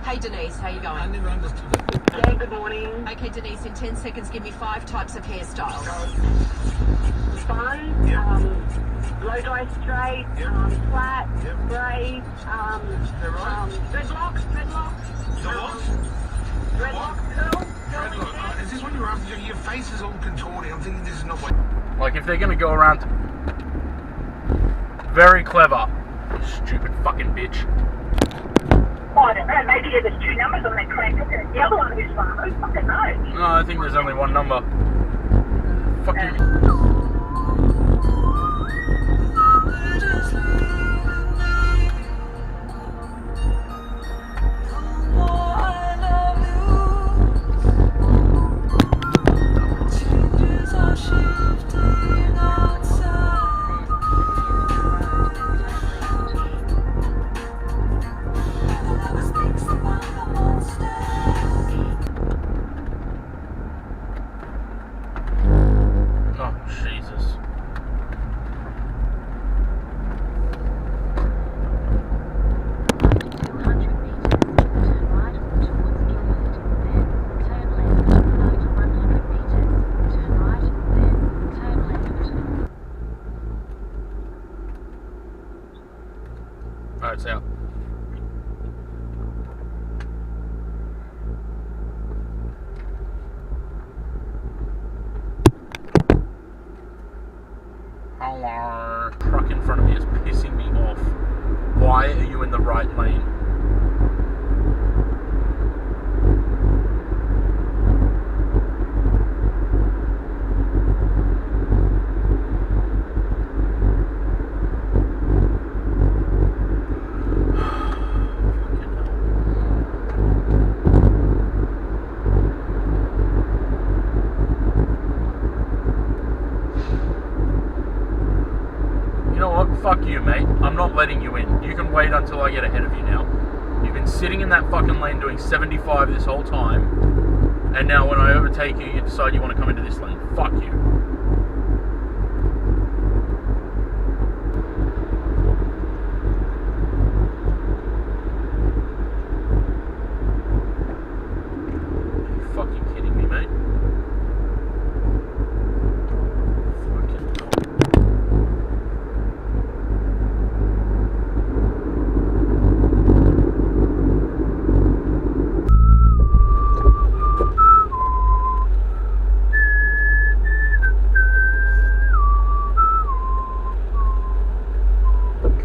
Hey Denise, how you going? I never understood it. Yeah, good morning. Okay Denise, in 10 seconds give me 5 types of hairstyles. Bun, Yep. blow dry straight, Yep. flat, Yep. braids, They're right. dreadlocks, The what? dreadlocks, curl Dreadlock. Is this what you're after? Your face is all contorting. I'm thinking this is not what... Like, if they're gonna go around... Very clever. Stupid fucking bitch. Oh, I don't know, maybe there's 2 numbers on that crank and the other one is one. Who fucking knows? No, I think there's only one number. Fucking... Oh, Jesus. Oh, it's out. Hello. Truck in front of me is pissing me off. Why are you in the right lane? You know what? Fuck you, mate. I'm not letting you in. You can wait until I get ahead of you now. You've been sitting in that fucking lane doing 75 this whole time, and now when I overtake you, you decide you want to come into this lane. Fuck you. Are you fucking kidding me, mate?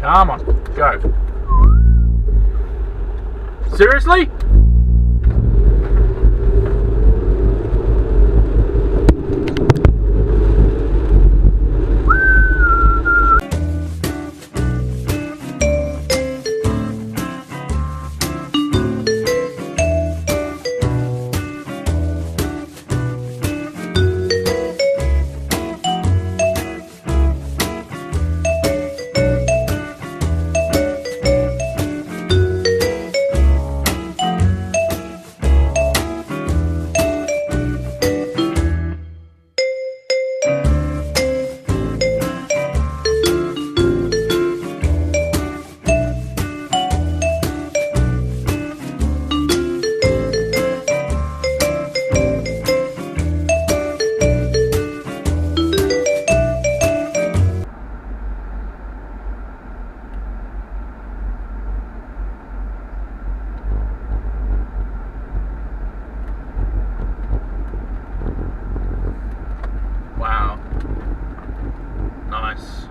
Come on, go. Seriously? Wow. Nice.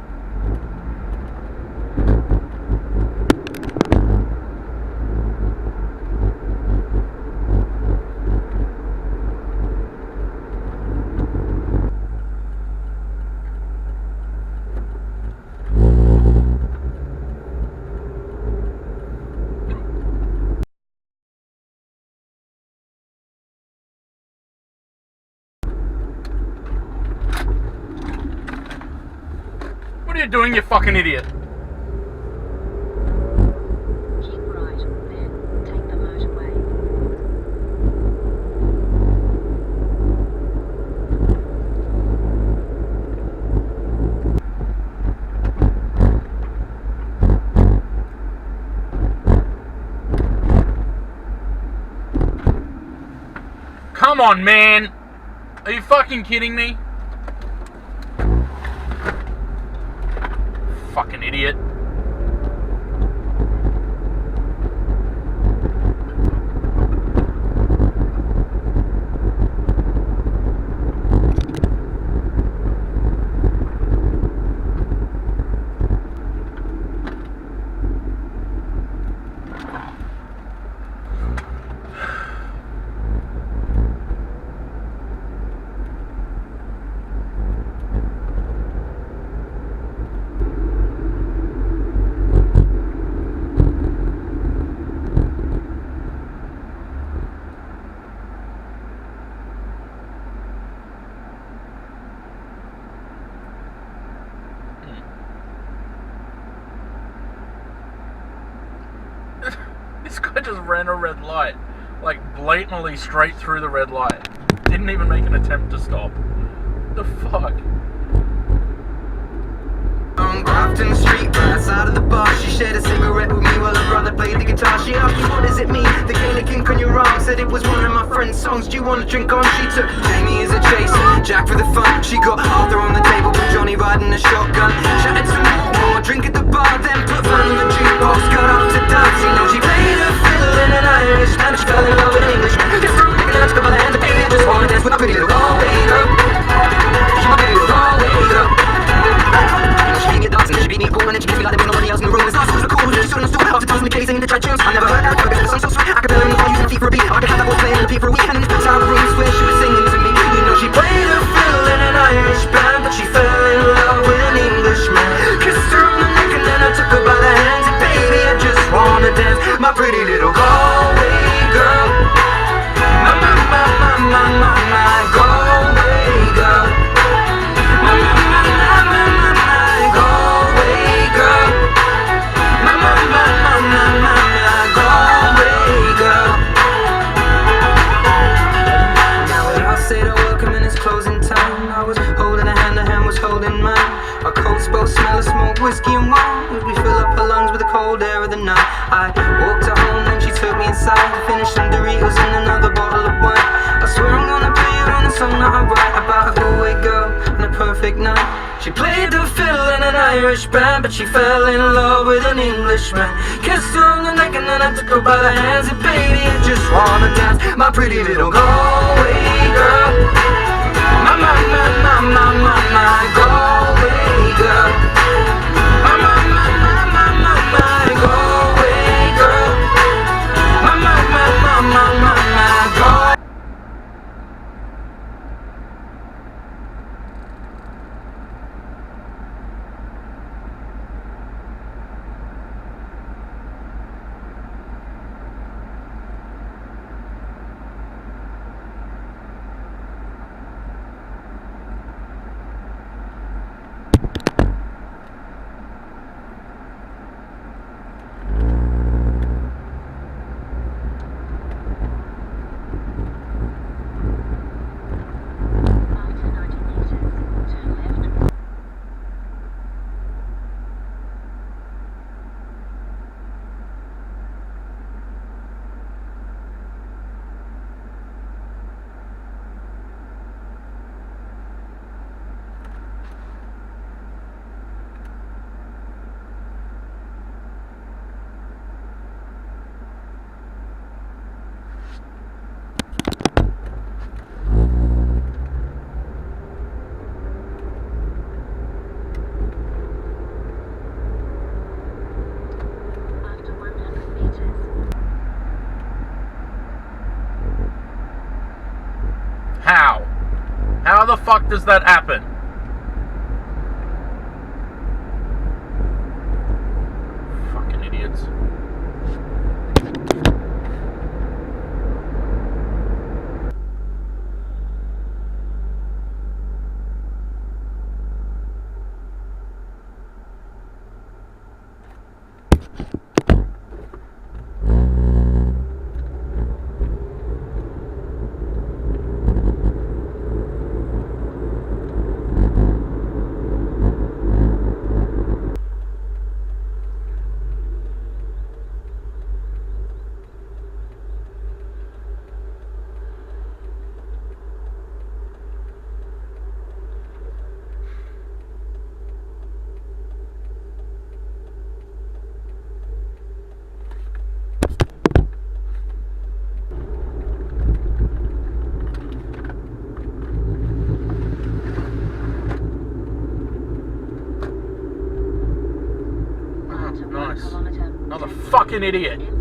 What are you doing, you fucking idiot? Keep right, then take the motorway. Come on, man. Are you fucking kidding me? Fucking idiot. This guy just ran a red light, like blatantly straight through the red light. Didn't even make an attempt to stop. The fuck? On Grafton Street, right outside of the bar, she shared a cigarette with me while her brother played the guitar. She asked me, what does it mean? The Gaelic ink on your arm. Said it was one of my friend's songs. Do you want to drink on? She took Jamie as a chaser, Jack for the fun. She got Arthur on the table with Johnny riding a shotgun. Chatted some more, drink at the bar, then put fun on the jukebox. Got up to dance, you know she played a fiddle in an Irish man. She fell in love with an Englishman. Kissed her on the neck and then I took her by the hand. The baby, I just wanna dance with my pretty little Galway girl. She's my pretty little Galway girl. She beat me at dancing, she beat me at pool, and then she kissed me like there was nobody else in the room. It's awesome, it was cool, she stood on the stool after tossing the case, singing the tried tunes. I never heard that before because the song's so sweet. I could barely recall using the feet for a beat. I could have that voice playing on the beat for a week, and then that's how the room swear she was singing to me. You know she played a fiddle in an Irish band, but she fell in love with an Englishman. Kissed her on the neck and then I took her by the hands, and baby I just wanna dance, my pretty little Galway girl. My Galway girl. My Galway girl. My Galway girl. Now when I say to welcome in it's closing time, I was holding her hand was holding mine. Our coats both smell of smoke, whiskey and wine, as we fill up her lungs with the cold air of the night. I walked her home and she took me inside to finish some Doritos and another bottle of wine. I swear I'm gonna play it on the song that I write about a Galway girl and a perfect night. She played the fiddle in an Irish band, but she fell in love with an Englishman. Kissed her on the neck and then I took her by the hands, and baby I just wanna dance, my pretty little Galway girl. My Galway girl. My Galway girl. My Galway. After 90 meters, turn left. After 100 meters, How? How the fuck does that happen? Fucking idiots. was a fucking idiot.